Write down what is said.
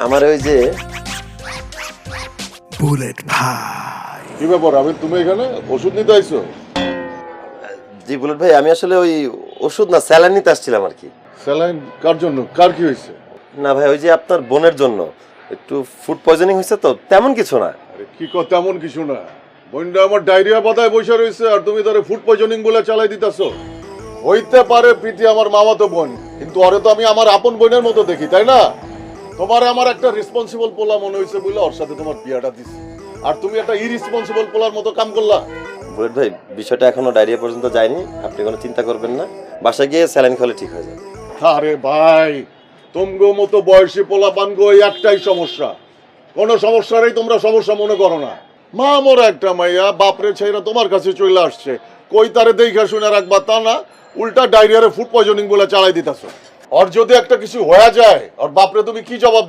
আমার ওই যে বুলেট ভাই। কি ব্যাপার আবির, তুমি এখানে ওষুধ নিতে আইছো? জি বুলেট ভাই, আমি আসলে ওই ওষুধ না স্যালাইন নিতে আসছিলাম আর কি। স্যালাইন কার জন্য? কার কি হয়েছে? না ভাই, ওই যে আপনার বোনের জন্য একটু ফুড পয়জনিং হয়েছে তো, তেমন কিছু না। আরে কি কথা, তেমন কিছু না। বোনটা আমার ডায়রিয়া পাতায় বসে রয়েছে আর তুমি তারে ফুড পয়জনিং বলে চালাই দিতেছো। হইতে পারে প্রীতি আমার মামাতো বোন, কিন্তু ওরে তো আমি আমার আপন বোনের মতো দেখি, তাই না? তোমার আমার একটা রেসপন্সিবল পোলা মনে হয়েছে বলে ওর সাথে তোমার বিয়াটা দিছি, আর তুমি একটা ইরেসপন্সিবল পোলার মতো কাম করলা। বুলেট ভাই, বিষয়টা এখনো ডায়রিয়া পর্যন্ত যায়নি, আপনি কোনো চিন্তা করবেন না। বাসায় গিয়ে স্যালাইন খেলে ঠিক হয়ে যাবে। আরে ভাই, তোমগো মতো বয়সী পোলা পানগো এই একটাই সমস্যা, কোনো সমস্যারই তোমরা সমস্যা মনে করো না। মা মোর একটা মাইয়া বাপরে ছেড়ে তোমার কাছে চলে আসছে, কই তারে দেখা শুনে রাখবা তা না, উল্টা ডায়রিয়ারে ফুড পয়জনিং বলে চালাই দিতেছো। আর যদি একটা কিছু হয়ে যায় আর বাপরে তুমি কি জবাব